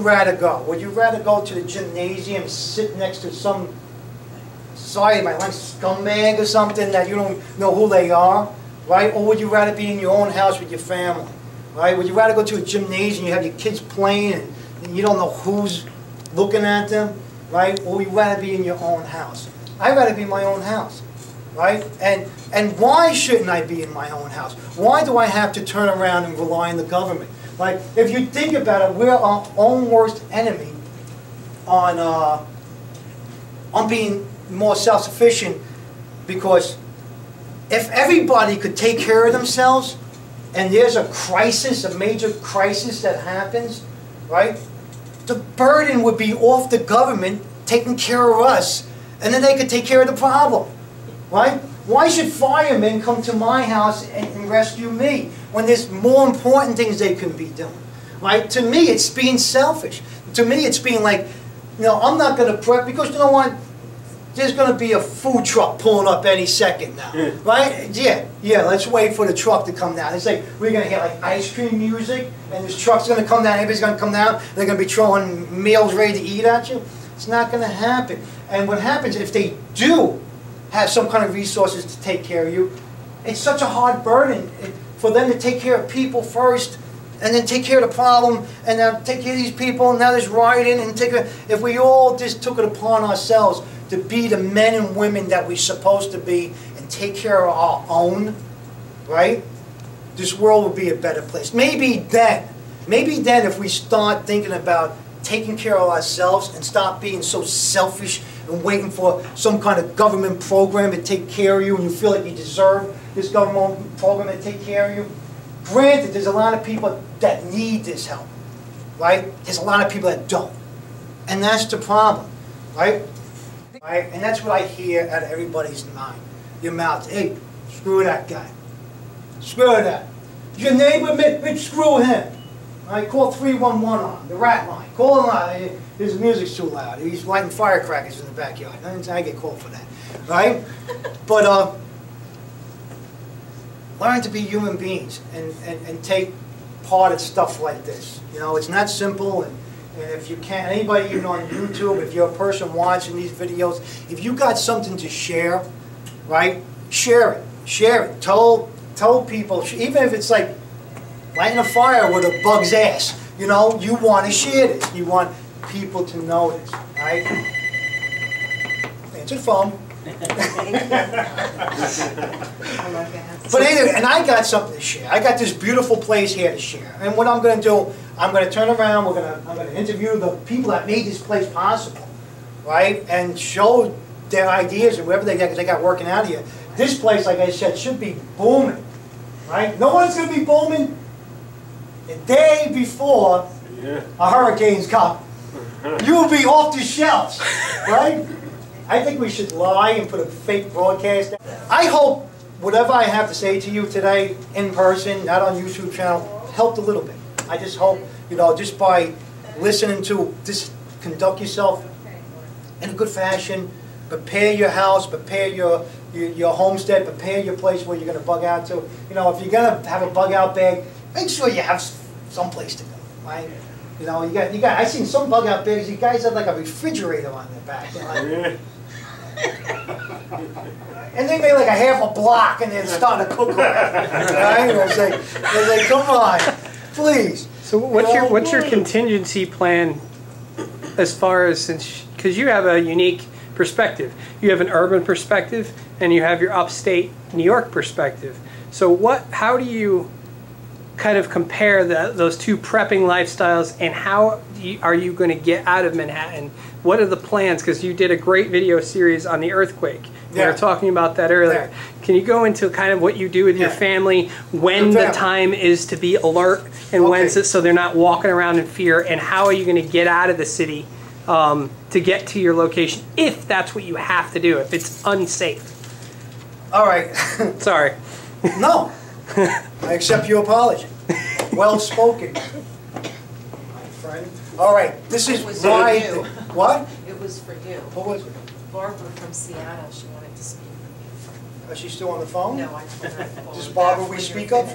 rather go? Would you rather go to the gymnasium and sit next to some, sorry, my line, scumbag or something that you don't know who they are, right? Or would you rather be in your own house with your family, right? Would you rather go to a gymnasium, you have your kids playing, and you don't know who's looking at them, right? Or would you rather be in your own house? I'd rather be in my own house, right? And why shouldn't I be in my own house? Why do I have to turn around and rely on the government? Like, if you think about it, we're our own worst enemy on being more self-sufficient, because if everybody could take care of themselves and there's a crisis, a major crisis that happens, right, the burden would be off the government taking care of us, and then they could take care of the problem, right? Why should firemen come to my house and rescue me when there's more important things they can be doing? Right? To me, it's being selfish. To me, it's being like, you know, I'm not going to prep because, you know what, there's going to be a food truck pulling up any second now. Right? Yeah, let's wait for the truck to come down. It's like, we're going to hear like ice cream music, and this truck's going to come down, everybody's going to come down, and they're going to be throwing meals ready to eat at you. It's not going to happen. And what happens if they do have some kind of resources to take care of you, it's such a hard burden for them to take care of people first, and then take care of the problem, and now take care of these people, and now there's rioting, and take care. If we all just took it upon ourselves to be the men and women that we're supposed to be and take care of our own, right, this world would be a better place. Maybe then if we start thinking about taking care of ourselves and stop being so selfish and waiting for some kind of government program to take care of you, and you feel like you deserve this government program to take care of you. Granted, there's a lot of people that need this help, right? There's a lot of people that don't. And that's the problem, right? And that's what I hear out of everybody's mind. Your mouth, hey, screw that guy. Screw that. Your neighbor, screw him. Right, call 311 on him, the rat line. Call him out. His music's too loud. He's lighting firecrackers in the backyard. I get called for that, right? But learn to be human beings and take part of stuff like this. You know, it's not simple. And if you can't, anybody even on YouTube, if you're a person watching these videos, if you got something to share, right? Share it. Share it. Tell people, even if it's like lighting a fire with a bug's ass. You know, you want to share this. You want people to know this, right? Answer the phone. But anyway, and I got something to share. I got this beautiful place here to share. And what I'm going to do, I'm going to turn around. I'm going to interview the people that made this place possible, right? And show their ideas and whatever they got working out here. This place, like I said, should be booming, right? No one's going to be booming the day before a hurricane's coming. You will be off the shelves, right? I think we should lie and put a fake broadcast. I hope whatever I have to say to you today, in person, not on YouTube channel, helped a little bit. I just hope, you know, just by listening to this, conduct yourself in a good fashion, prepare your house, prepare your homestead, prepare your place where you're going to bug out to. You know, if you're going to have a bug out bag, make sure you have some place to go, right? You know, you got. I seen some bug out bags. You guys have like a refrigerator on their back. You know, and they made like a half a block, and they're starting to cook on it. Right? It's like, come on, please. So what's your contingency plan as far as, because you have a unique perspective. You have an urban perspective, and you have your upstate New York perspective. So how do you kind of compare those two prepping lifestyles, and how are you going to get out of Manhattan? What are the plans? Because you did a great video series on the earthquake. We were talking about that earlier. Can you go into kind of what you do with your family, when the time is to be alert, and when so they're not walking around in fear, and how are you going to get out of the city to get to your location, if that's what you have to do, if it's unsafe? All right. Sorry. No. I accept your apology. Well spoken, my friend. All right, this is why. What? It was for you. What was it? Barbara from Seattle. She wanted to speak with you. Is she still on the phone? No, I told her. Is this Barbara we speak of?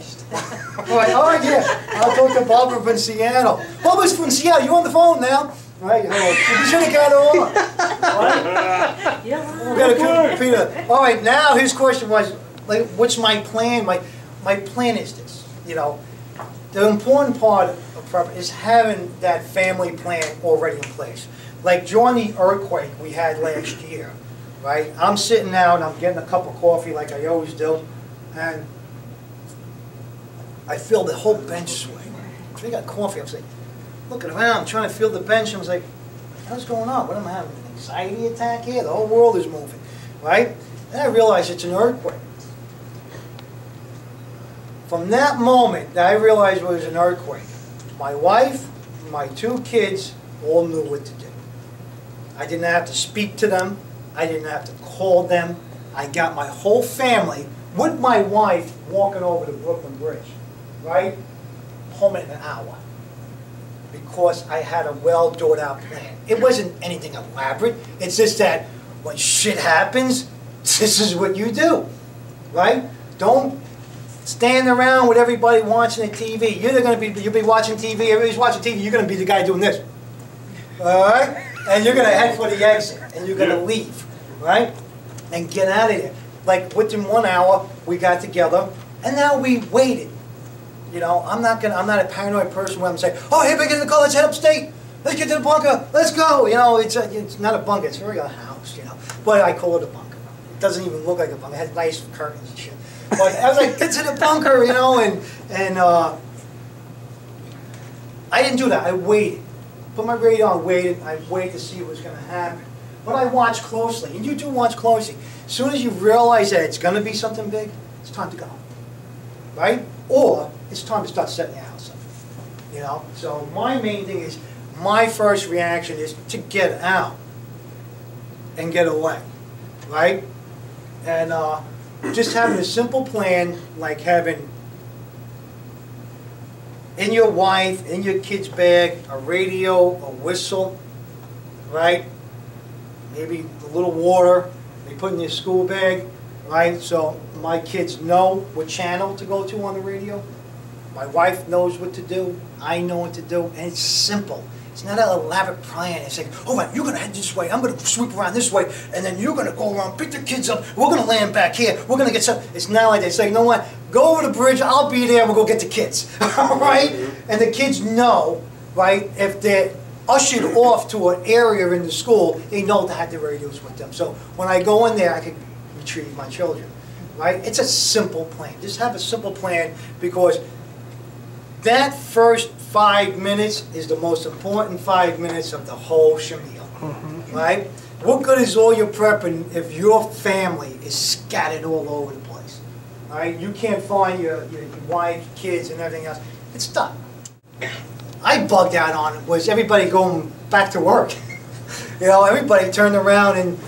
Right, all right, yeah. I'll talk to Barbara from Seattle. Barbara's from Seattle. You on the phone now? Right, hello. You should have got her on. Right? Yeah. We're gonna compete. All right, now his question was, like, what's my plan? My plan is this. You know, the important part of prep is having that family plan already in place. Like during the earthquake we had last year, right? I'm sitting out and I'm getting a cup of coffee like I always do, and I feel the whole bench sway. I got coffee. I was like, looking around, trying to feel the bench. I was like, what's going on? What am I having? An anxiety attack here? The whole world is moving, right? And I realized it's an earthquake. From that moment that I realized it was an earthquake, my wife, my 2 kids all knew what to do. I didn't have to speak to them. I didn't have to call them. I got my whole family with my wife walking over the Brooklyn Bridge, right? Home in an hour. Because I had a well thought out plan. It wasn't anything elaborate. It's just that when shit happens, this is what you do, right? Don't stand around with everybody watching the TV. You'll be watching TV. Everybody's watching TV. You're going to be the guy doing this, all right? And you're going to head for the exit, and you're going to leave, right? And get out of there. Like within 1 hour, we got together, and now we waited. You know, I'm not a paranoid person where I'm saying, oh, hey, we get in the car, let's head upstate. Let's get to the bunker, let's go. You know, it's not a bunker, it's really a house, you know. But I call it a bunker. It doesn't even look like a bunker. It has nice curtains and shit. But I was like, get to the bunker, you know, and I didn't do that. I waited. Put my radio on, waited. I waited to see what was going to happen. But I watched closely, and you do watch closely. As soon as you realize that it's going to be something big, it's time to go, right? Or it's time to start setting your house up, you know? So my main thing is, my first reaction is to get out and get away, right? And just having a simple plan, like having in your wife, in your kid's bag, a radio, a whistle, right? Maybe a little water they put in your school bag, right? So my kids know what channel to go to on the radio. My wife knows what to do. I know what to do. And it's simple. It's not an elaborate plan. It's like, oh, right, you're going to head this way. I'm going to sweep around this way. And then you're going to go around, pick the kids up. We're going to land back here. We're going to get some. It's not like that. It's like, you know what? Go over the bridge. I'll be there. We'll go get the kids. All right? And the kids know, right, if they're ushered off to an area in the school, they know to have the radios with them. So when I go in there, I can retrieve my children. Right? It's a simple plan. Just have a simple plan, because that first 5 minutes is the most important 5 minutes of the whole shamil. Right? What good is all your prepping if your family is scattered all over the place? Right? You can't find your wife, kids, and everything else. It's done. I bugged out on it was everybody going back to work. You know, everybody turned around and,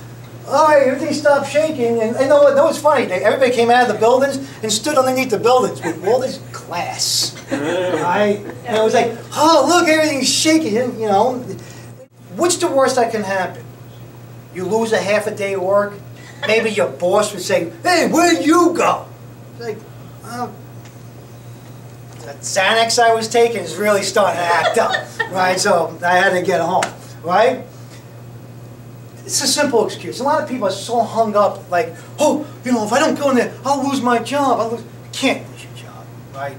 all right, everything stopped shaking. And you know what? That was funny. Everybody came out of the buildings and stood underneath the buildings with all this glass. Right? And it was like, oh, look, everything's shaking. You know, what's the worst that can happen? You lose a half a day of work. Maybe your boss would say, hey, where'd you go? It's like, oh, the Xanax I was taking is really starting to act up. Right? So I had to get home. Right? It's a simple excuse. A lot of people are so hung up, like, oh, you know, if I don't go in there, I'll lose my job. You can't lose your job, right?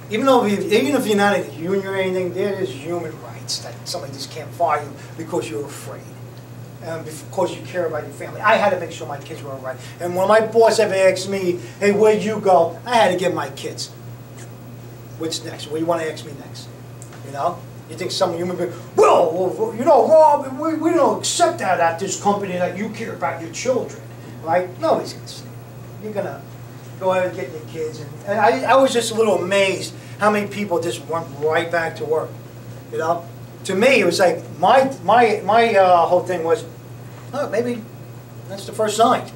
Even if you're not in a union or anything, there is human rights that somebody just can't fire you because you're afraid, and because you care about your family. I had to make sure my kids were all right. And when my boss ever asked me, hey, where'd you go? I had to give my kids. What's next? What do you want to ask me next? You know? You think some human being, well, you know, Rob, we don't accept that at this company that you care about your children, right? Nobody's going to say that. You're going to go ahead and get your kids. And I was just a little amazed how many people just went right back to work, you know? To me, it was like, my whole thing was, oh, maybe that's the first sign,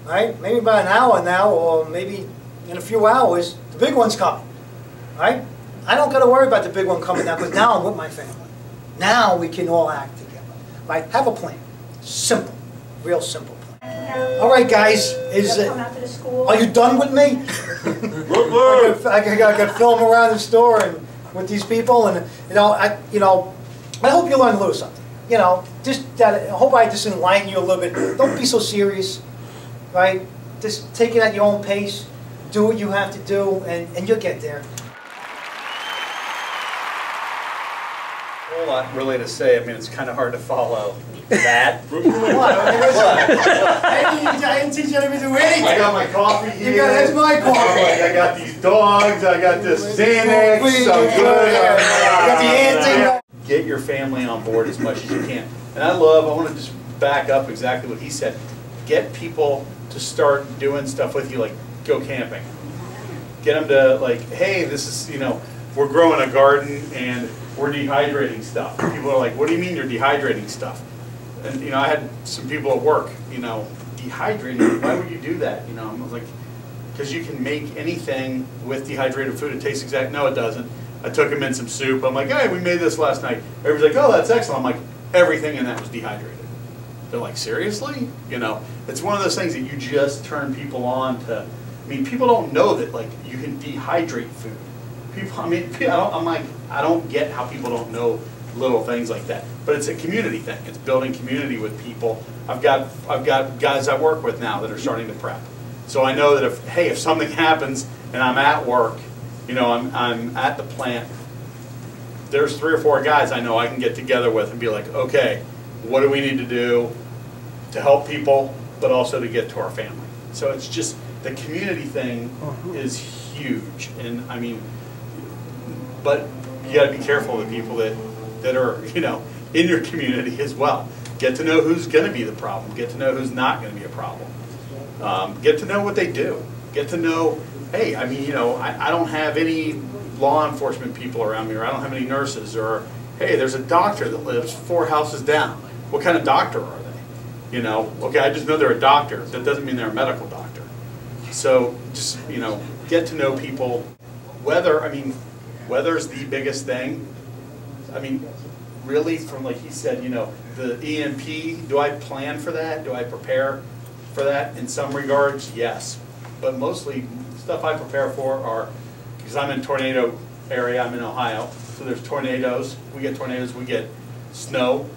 right? Maybe about an hour now, or maybe in a few hours, the big one's coming, right? I don't got to worry about the big one coming down, because now I'm with my family. Now we can all act together. Right? Have a plan. Simple. Real simple plan. All right, guys, Come out to the school. are you done with me? I got film around the store and with these people, and I hope you learn a little something. Just that. I hope I just enlighten you a little bit. Don't be so serious, right? Just take it at your own pace. Do what you have to do, and you'll get there. A whole lot really to say. I mean, it's kind of hard to follow that. I didn't teach you how to do anything. I got my coffee here. That's my coffee. I got these dogs. I got this Xanax. So good. I got the anti. Get your family on board as much as you can. And I want to just back up exactly what he said. Get people to start doing stuff with you, like go camping. Get them to like, hey, this is, we're growing a garden and we're dehydrating stuff. People are like, what do you mean you're dehydrating stuff? And I had some people at work, dehydrating, why would you do that? I was like, because you can make anything with dehydrated food. It tastes no, it doesn't. I took them in some soup. I'm like, hey, we made this last night. Everybody's like, oh, that's excellent. I'm like, everything in that was dehydrated. They're like, seriously? It's one of those things that you just turn people on to. I mean, people don't know that like you can dehydrate food. I don't get how people don't know little things like that. But it's a community thing. It's building community with people. I've got guys I work with now that are starting to prep. So I know that if something happens and I'm at work, I'm at the plant, there's 3 or 4 guys I know I can get together with and be like, okay, what do we need to do to help people, but also to get to our family? So it's just, the community thing is huge. And I mean, but you got to be careful of the people that are, in your community as well. Get to know who's going to be the problem. Get to know who's not going to be a problem. Get to know what they do. Get to know, hey, I mean, I don't have any law enforcement people around me, or I don't have any nurses, or hey, there's a doctor that lives 4 houses down. What kind of doctor are they? Okay, I just know they're a doctor. That doesn't mean they're a medical doctor. So just, get to know people. Weather's the biggest thing. I mean, really, from like he said, the EMP, do I plan for that? Do I prepare for that? In some regards, yes. But mostly, stuff I prepare for are, because I'm in tornado area, I'm in Ohio, so there's tornadoes. We get tornadoes, we get snow,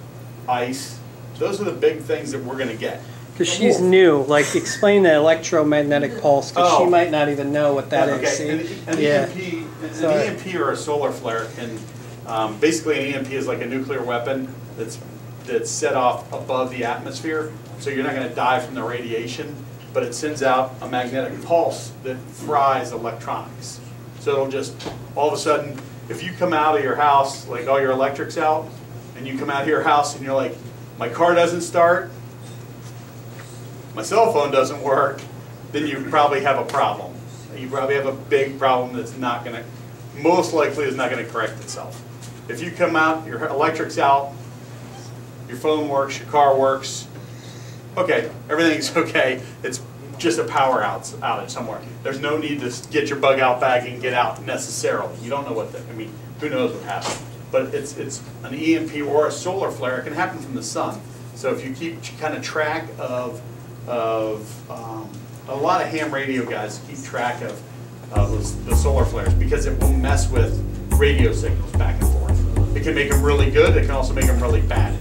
ice. Those are the big things that we're going to get. Because she's new, like explain the electromagnetic pulse, because she might not even know what that is. See? An EMP or a solar flare can, basically an EMP is like a nuclear weapon that's set off above the atmosphere, so you're not going to die from the radiation, but it sends out a magnetic pulse that fries electronics. So it'll just, all of a sudden, if you come out of your house, like all your electric's out, and you come out of your house and you're like, my car doesn't start, my cell phone doesn't work, then you probably have a problem. You probably have a big problem that's not going to, most likely is not going to correct itself. If you come out, your electric's out, your phone works, your car works, okay, everything's okay. It's just a power outage somewhere. There's no need to get your bug out bag and get out necessarily. You don't know what who knows what happened. But it's an EMP or a solar flare. It can happen from the sun. So if you keep kind of track of a lot of ham radio guys keep track of the solar flares, because it will mess with radio signals back and forth. It can make them really good. It can also make them really bad.